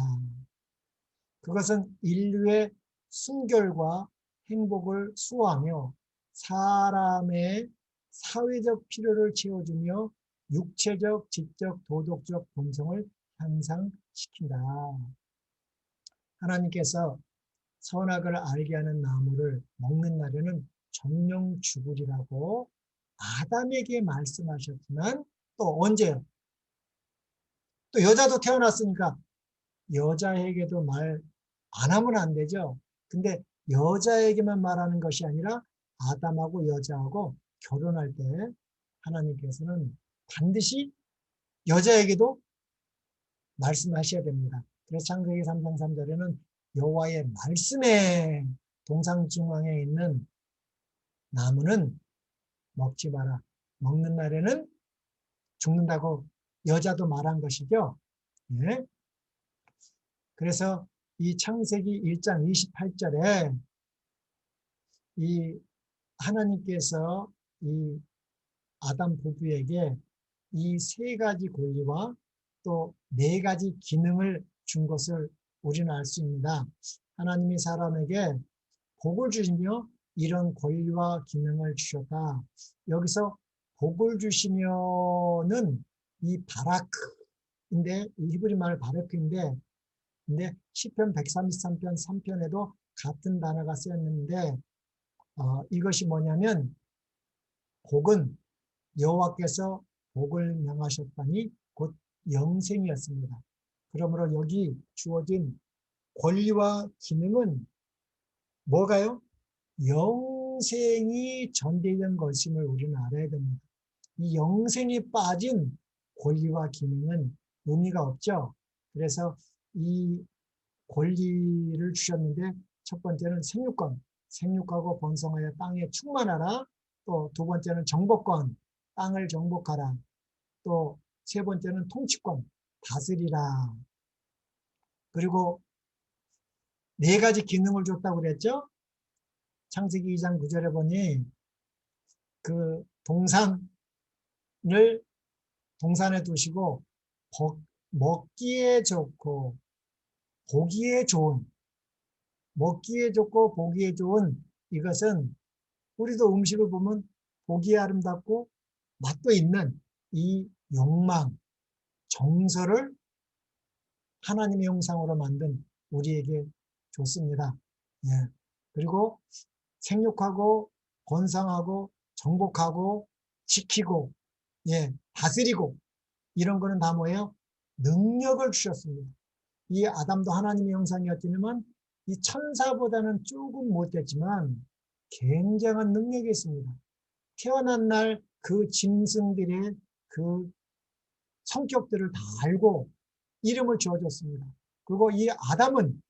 그것은 인류의 순결과 행복을 수호하며 사람의 사회적 필요를 채워주며 육체적, 지적, 도덕적 본성을 향상시킨다. 하나님께서 선악을 알게 하는 나무를 먹는 날에는 정령 죽으리라고 아담에게 말씀하셨지만 또 언제요? 또 여자도 태어났으니까 여자에게도 말 안 하면 안 되죠. 근데 여자에게만 말하는 것이 아니라 아담하고 여자하고 결혼할 때 하나님께서는 반드시 여자에게도 말씀하셔야 됩니다. 그래서 창세기 3장 3절에는 여호와의 말씀에 동상 중앙에 있는 나무는 먹지 마라. 먹는 날에는 죽는다고 여자도 말한 것이죠. 네. 그래서 이 창세기 1장 28절에 이 하나님께서 이 아담 부부에게 이 세 가지 권리와 또 네 가지 기능을 준 것을 우리는 알 수 있습니다. 하나님이 사람에게 복을 주시며 이런 권리와 기능을 주셨다. 여기서 복을 주시며는 이 바라크인데 이 히브리 말 바라크인데 근데 시편 133편 3편에도 같은 단어가 쓰였는데 이것이 뭐냐면 복은 여호와께서 복을 명하셨다니 곧 영생이었습니다. 그러므로 여기 주어진 권리와 기능은 뭐가요? 영생이 전제된 것임을 우리는 알아야 됩니다. 이 영생이 빠진 권리와 기능은 의미가 없죠. 그래서 이 권리를 주셨는데 첫 번째는 생육권, 생육하고 번성하여 땅에 충만하라. 또 두 번째는 정복권, 땅을 정복하라. 또 세 번째는 통치권, 다스리라. 그리고 네 가지 기능을 줬다고 그랬죠? 창세기 2장 9절에 보니 그 동산에 두시고 먹기에 좋고 보기에 좋은, 먹기에 좋고 보기에 좋은, 이것은 우리도 음식을 보면 보기에 아름답고 맛도 있는 이 욕망, 정서를 하나님의 형상으로 만든 우리에게 줬습니다. 예. 그리고 생육하고 번성하고 정복하고 지키고, 예, 다스리고, 이런 거는 다 뭐예요? 능력을 주셨습니다. 이 아담도 하나님의 형상이었지만 이 천사보다는 조금 못됐지만 굉장한 능력이 있습니다. 태어난 날 그 짐승들의 그 성격들을 다 알고 이름을 지어줬습니다. 그리고 이 아담은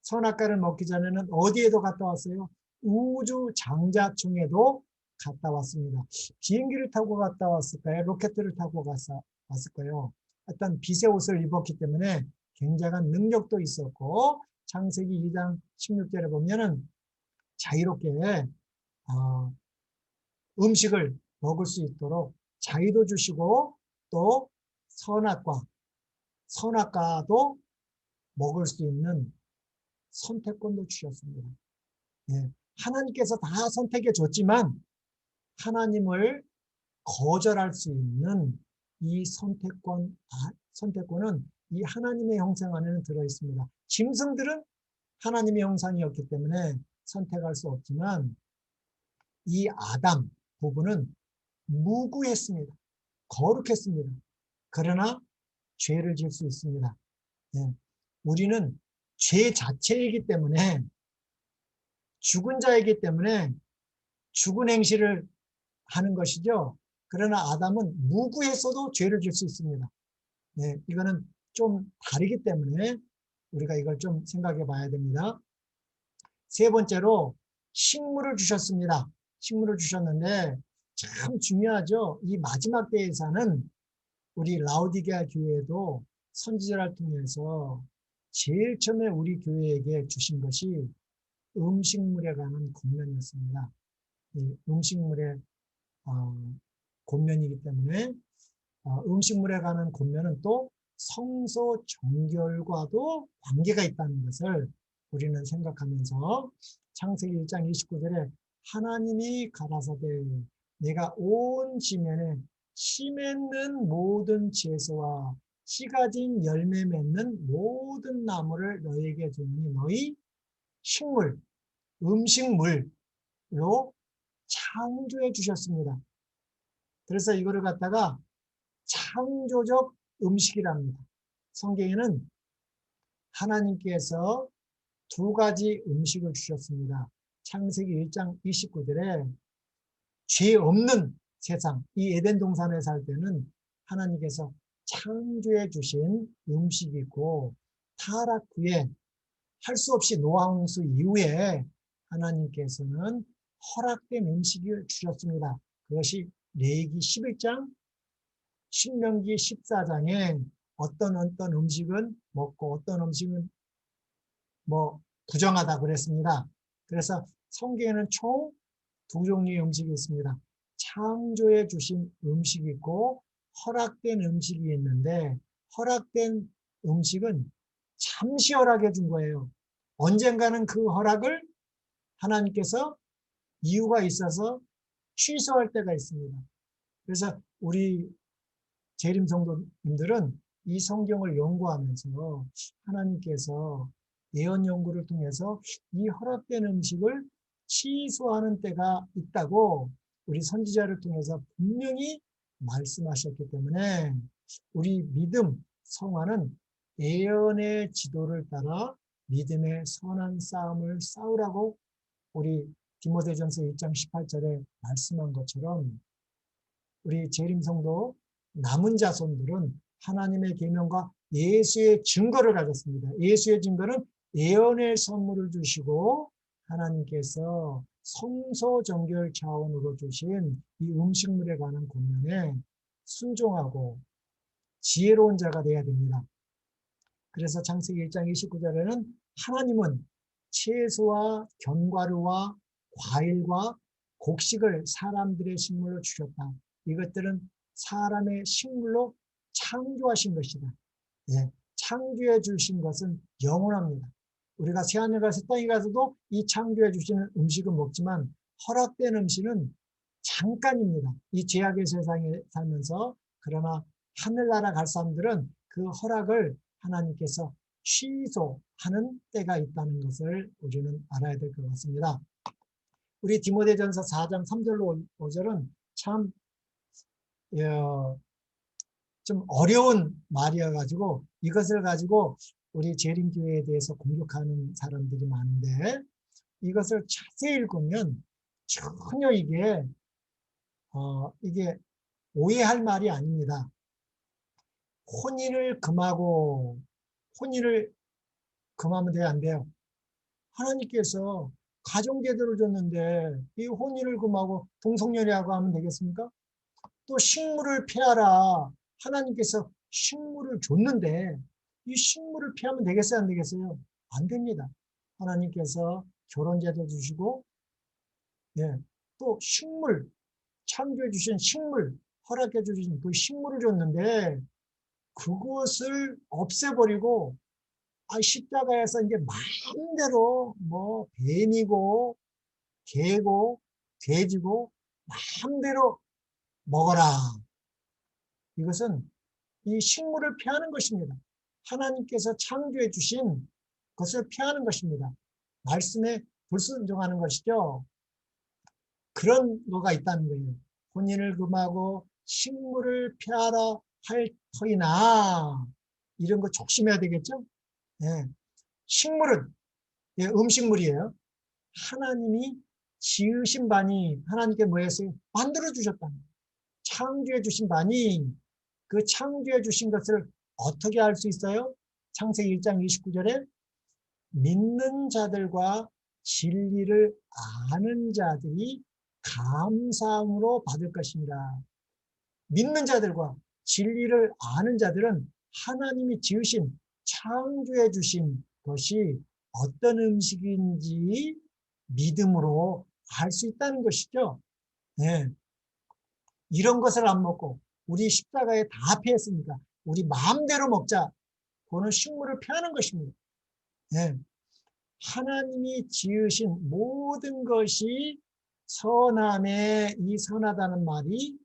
선악과를 먹기 전에는 어디에도 갔다 왔어요? 우주 장자층에도 갔다 왔습니다. 비행기를 타고 갔다 왔을까요? 로켓을 타고 왔을까요? 어떤 빛의 옷을 입었기 때문에 굉장한 능력도 있었고, 창세기 2장 16절에 보면은 자유롭게 음식을 먹을 수 있도록 자유도 주시고, 또 선악과도 먹을 수 있는 선택권도 주셨습니다. 예, 하나님께서 다 선택해 줬지만 하나님을 거절할 수 있는 이 선택권은 이 하나님의 형상 안에는 들어 있습니다. 짐승들은 하나님의 형상이었기 때문에 선택할 수 없지만 이 아담 부부는 무구했습니다. 거룩했습니다. 그러나 죄를 지을 수 있습니다. 예, 우리는 죄 자체이기 때문에, 죽은 자이기 때문에 죽은 행실을 하는 것이죠. 그러나 아담은 무구했어도 죄를 질 수 있습니다. 네, 이거는 좀 다르기 때문에 우리가 이걸 좀 생각해 봐야 됩니다. 세 번째로 식물을 주셨습니다. 식물을 주셨는데 참 중요하죠. 이 마지막 때에서는 우리 라오디게아 교회도 선지자를 통해서 제일 처음에 우리 교회에게 주신 것이 음식물에 관한 권면이었습니다. 이 음식물의 권면이기 때문에 음식물에 관한 권면은 또 성소 정결과도 관계가 있다는 것을 우리는 생각하면서 창세기 1장 29절에 하나님이 가라사대 내가 온 지면에 씨 맺는 모든 채소와 씨 가진 열매 맺는 모든 나무를 너에게 주니 너희 식물, 음식물로 창조해 주셨습니다. 그래서 이거를 갖다가 창조적 음식이랍니다. 성경에는 하나님께서 두 가지 음식을 주셨습니다. 창세기 1장 29절에 죄 없는 세상, 이 에덴 동산에 살 때는 하나님께서 창조해 주신 음식이 있고, 타락 후에 할 수 없이 노아 홍수 이후에 하나님께서는 허락된 음식을 주셨습니다. 그것이 레위기 11장, 신명기 14장에 어떤 음식은 먹고 어떤 음식은 부정하다 그랬습니다. 그래서 성경에는 총 두 종류의 음식이 있습니다. 창조해 주신 음식이 있고 허락된 음식이 있는데, 허락된 음식은 잠시 허락해 준 거예요. 언젠가는 그 허락을 하나님께서 이유가 있어서 취소할 때가 있습니다. 그래서 우리 재림 성도님들은 이 성경을 연구하면서 하나님께서 예언 연구를 통해서 이 허락된 음식을 취소하는 때가 있다고 우리 선지자를 통해서 분명히 말씀하셨기 때문에 우리 믿음 성화는 예언의 지도를 따라 믿음의 선한 싸움을 싸우라고 우리 디모데전서 1장 18절에 말씀한 것처럼 우리 재림성도 남은 자손들은 하나님의 계명과 예수의 증거를 가졌습니다. 예수의 증거는 예언의 선물을 주시고 하나님께서 성소 정결 차원으로 주신 이 음식물에 관한 권면에 순종하고 지혜로운 자가 되어야 됩니다. 그래서 창세기 1장 29절에는 하나님은 채소와 견과류와 과일과 곡식을 사람들의 식물로 주셨다. 이것들은 사람의 식물로 창조하신 것이다. 예, 창조해 주신 것은 영원합니다. 우리가 새하늘 가서 땅에 가서도 이 창조해 주시는 음식은 먹지만 허락된 음식은 잠깐입니다. 이 죄악의 세상에 살면서. 그러나 하늘나라 갈 사람들은 그 허락을 하나님께서 취소하는 때가 있다는 것을 우리는 알아야 될 것 같습니다. 우리 디모데전서 4장 3절로 5절은 참 좀 어려운 말이어가지고 이것을 가지고 우리 재림교회에 대해서 공격하는 사람들이 많은데, 이것을 자세히 읽으면 전혀 이게 오해할 말이 아닙니다. 혼인을 금하고, 혼인을 금하면 돼요, 안 돼요? 하나님께서 가정제도를 줬는데 이 혼인을 금하고 동성연애하고 하면 되겠습니까? 또 식물을 피하라. 하나님께서 식물을 줬는데 이 식물을 피하면 되겠어요, 안 되겠어요? 안 됩니다. 하나님께서 결혼제도 주시고, 예, 또 식물, 창조해 주신 식물, 허락해 주신 그 식물을 줬는데 그것을 없애버리고, 십자가에서 이제 마음대로 뭐 뱀이고 개고 돼지고 마음대로 먹어라. 이것은 이 식물을 피하는 것입니다. 하나님께서 창조해 주신 것을 피하는 것입니다. 말씀에 불순종하는 것이죠. 그런 거가 있다는 거예요. 혼인을 금하고 식물을 피하라 할 터이나, 이런 거 조심해야 되겠죠. 예. 식물은, 예, 음식물이에요. 하나님이 지으신 바니, 하나님께 뭐 했어요? 만들어 주셨다. 창조해 주신 바니, 그 창조해 주신 것을 어떻게 알 수 있어요? 창세기 1장 29절에 믿는 자들과 진리를 아는 자들이 감사함으로 받을 것입니다. 믿는 자들과 진리를 아는 자들은 하나님이 지으신, 창조해 주신 것이 어떤 음식인지 믿음으로 알 수 있다는 것이죠. 네. 이런 것을 안 먹고 우리 십자가에 다 피했으니까 우리 마음대로 먹자. 그거는 식물을 피하는 것입니다. 네. 하나님이 지으신 모든 것이 선함에, 이 선하다는 말이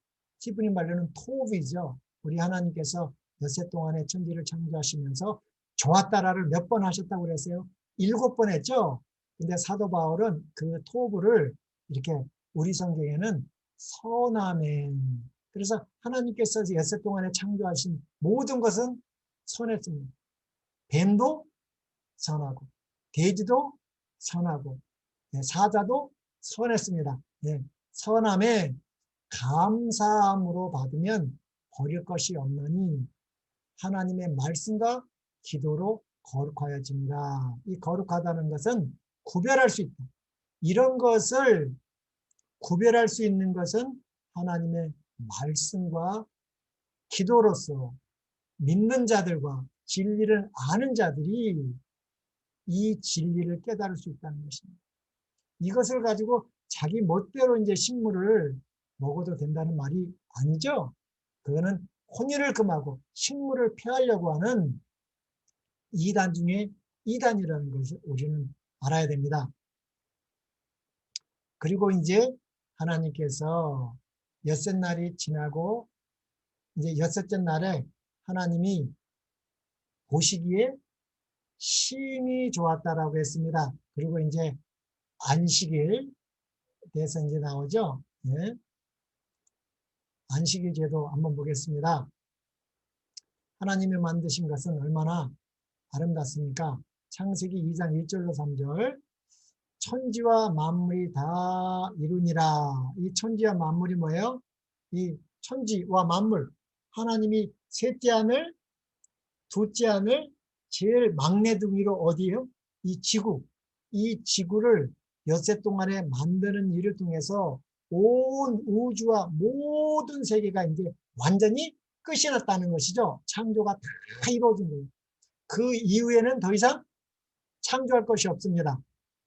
히브리 말로는 토브이죠. 우리 하나님께서 엿새 동안에 천지를 창조하시면서 좋았다라를 몇 번 하셨다고 그랬어요? 7번 했죠. 근데 사도 바울은 그 토브를 이렇게 우리 성경에는 선함에, 그래서 하나님께서 엿새 동안에 창조하신 모든 것은 선했습니다. 뱀도 선하고 돼지도 선하고, 사자도 선했습니다. 선함에 감사함으로 받으면 버릴 것이 없나니 하나님의 말씀과 기도로 거룩하여집니다. 이 거룩하다는 것은 구별할 수 있다. 이런 것을 구별할 수 있는 것은 하나님의 말씀과 기도로서 믿는 자들과 진리를 아는 자들이 이 진리를 깨달을 수 있다는 것입니다. 이것을 가지고 자기 멋대로 이제 식물을 먹어도 된다는 말이 아니죠. 그거는 혼인을 금하고 식물을 폐하려고 하는 이단 중에 이단이라는 것을 우리는 알아야 됩니다. 그리고 이제 하나님께서 엿새 날이 지나고 이제 여섯째 날에 하나님이 보시기에 심히 좋았다라고 했습니다. 그리고 이제 안식일 대해서 이제 나오죠. 예. 안식일 제도 한번 보겠습니다. 하나님이 만드신 것은 얼마나 아름답습니까? 창세기 2장 1절로 3절. 천지와 만물이 다 이루니라. 이 천지와 만물이 뭐예요? 이 천지와 만물. 하나님이 셋째 하늘, 둘째 하늘, 제일 막내둥이로 어디예요? 이 지구. 이 지구를 엿새 동안에 만드는 일을 통해서 온 우주와 모든 세계가 이제 완전히 끝이 났다는 것이죠. 창조가 다 이루어진 거예요. 그 이후에는 더 이상 창조할 것이 없습니다.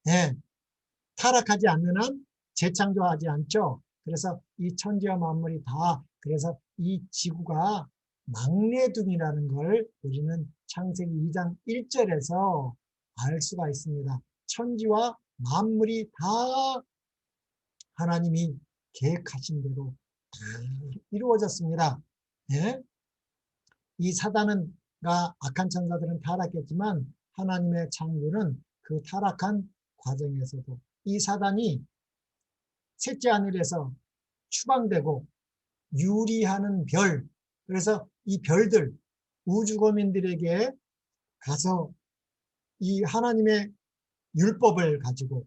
예, 타락하지 않는 한 재창조하지 않죠. 그래서 이 천지와 만물이 다, 그래서 이 지구가 막내둥이라는 걸 우리는 창세기 2장 1절에서 알 수가 있습니다. 천지와 만물이 다 하나님이 계획하신 대로 다 이루어졌습니다. 예? 이 사단은가 악한 천사들은 타락했지만 하나님의 창조는 그 타락한 과정에서도 이 사단이 셋째 하늘에서 추방되고 유리하는 별, 그래서 이 별들, 우주거민들에게 가서 이 하나님의 율법을 가지고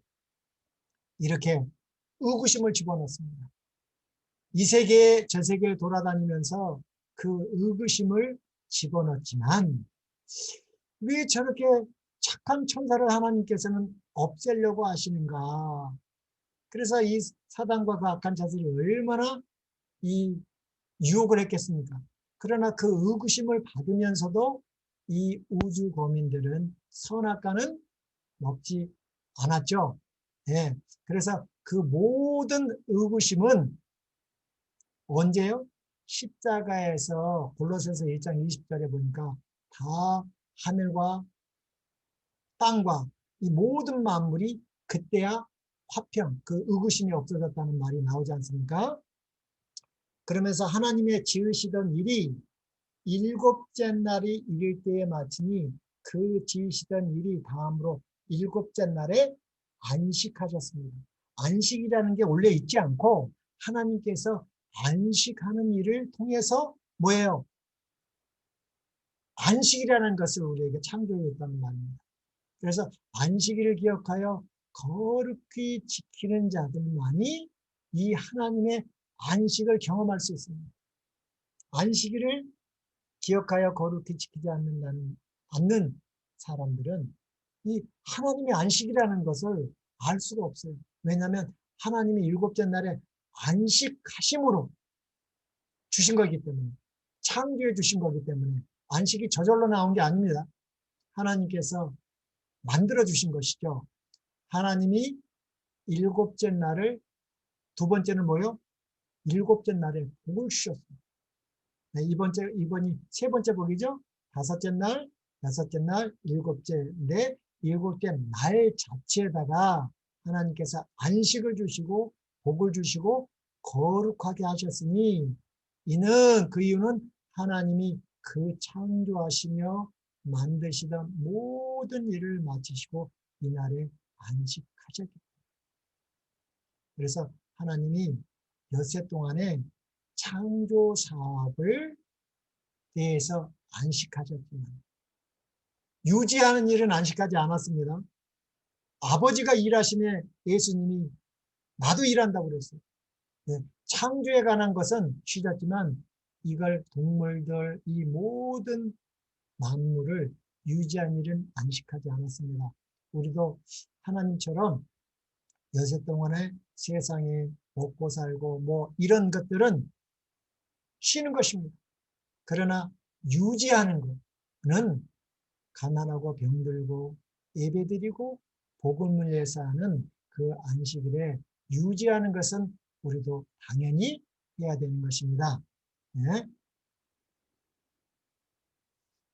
이렇게 의구심을 집어넣습니다. 이 세계 저 세계에 돌아다니면서 그 의구심을 집어넣지만 왜 저렇게 착한 천사를 하나님께서는 없애려고 하시는가? 그래서 이 사단과 그 악한 자들이 얼마나 이 유혹을 했겠습니까? 그러나 그 의구심을 받으면서도 이 우주 거민들은 선악과는 먹지 않았죠. 예. 그래서 그 모든 의구심은 언제요? 십자가에서 골로새서 1장 20절에 보니까 다 하늘과 땅과 이 모든 만물이 그때야 화평, 그 의구심이 없어졌다는 말이 나오지 않습니까? 그러면서 하나님의 지으시던 일이 일곱째 날이 이를 때에 마치니 그 지으시던 일이 다음으로 일곱째 날에 안식하셨습니다. 안식이라는 게 원래 있지 않고 하나님께서 안식하는 일을 통해서 뭐예요? 안식이라는 것을 우리에게 창조했다는 말입니다. 그래서 안식일을 기억하여 거룩히 지키는 자들만이 이 하나님의 안식을 경험할 수 있습니다. 안식일을 기억하여 거룩히 지키지 않는 사람들은 이 하나님의 안식이라는 것을 알 수가 없어요. 왜냐하면 하나님이 일곱째 날에 안식하심으로 주신 거기 때문에, 창조해 주신 거기 때문에 안식이 저절로 나온 게 아닙니다. 하나님께서 만들어 주신 것이죠. 하나님이 일곱째 날을, 두 번째는 뭐요? 일곱째 날에 복을 주셨습니다. 네, 이번이 세 번째 복이죠. 다섯째 날, 여섯째 날, 일곱째인데 일곱째 날 자체에다가 하나님께서 안식을 주시고 복을 주시고 거룩하게 하셨으니 이는 그 이유는 하나님이 그 창조하시며 만드시던 모든 일을 마치시고 이날에 안식하셨기 때문에. 그래서 하나님이 엿새 동안에 창조 사업을 대해서 안식하셨지만 유지하는 일은 안식하지 않았습니다. 아버지가 일하심에 예수님이 나도 일한다고 그랬어요. 네, 창조에 관한 것은 쉬셨지만 이걸 동물들, 이 모든 만물을 유지한 일은 안식하지 않았습니다. 우리도 하나님처럼 여세 동안에 세상에 먹고 살고 뭐 이런 것들은 쉬는 것입니다. 그러나 유지하는 것은 가난하고 병들고 예배드리고 복음을 위해서 하는 그 안식일에 유지하는 것은 우리도 당연히 해야 되는 것입니다. 네.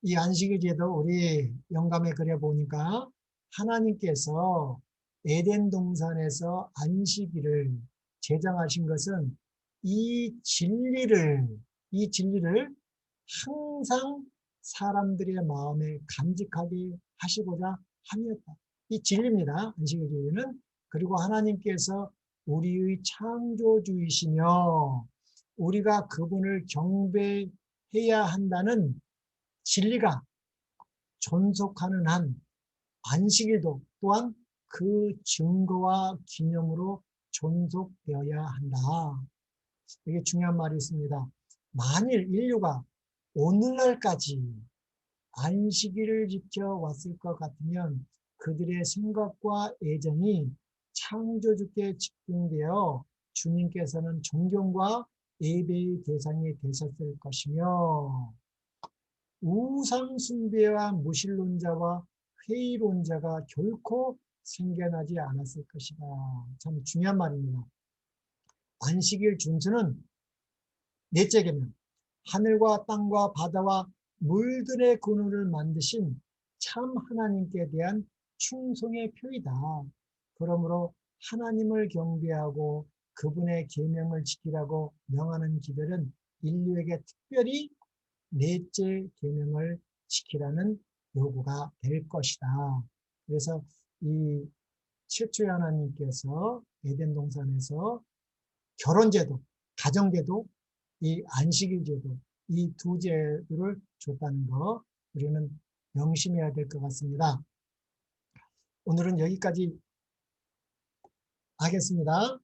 이 안식일 제도 우리 영감에 그려 보니까 하나님께서 에덴 동산에서 안식일을 제정하신 것은 이 진리를 항상 사람들의 마음에 간직하게 하시고자 함이었다. 이 진리입니다. 안식일 진리는. 그리고 하나님께서 우리의 창조주이시며 우리가 그분을 경배해야 한다는 진리가 존속하는 한 안식일도 또한 그 증거와 기념으로 존속되어야 한다. 이게 중요한 말이 있습니다. 만일 인류가 오늘날까지 안식일을 지켜왔을 것 같으면 그들의 생각과 애정이 창조주께 집중되어 주님께서는 존경과 예배의 대상이 되셨을 것이며 우상 숭배와 무신론자와 회의론자가 결코 생겨나지 않았을 것이다. 참 중요한 말입니다. 안식일 준수는 넷째 계명, 하늘과 땅과 바다와 물들의 근원을 만드신 참 하나님께 대한 충성의 표이다. 그러므로 하나님을 경배하고 그분의 계명을 지키라고 명하는 기별은 인류에게 특별히 넷째 계명을 지키라는 요구가 될 것이다. 그래서 이 최초의 하나님께서 에덴 동산에서 결혼제도, 가정제도, 이 안식일제도 이 두 제도를 줬다는 거 우리는 명심해야 될 것 같습니다. 오늘은 여기까지 하겠습니다.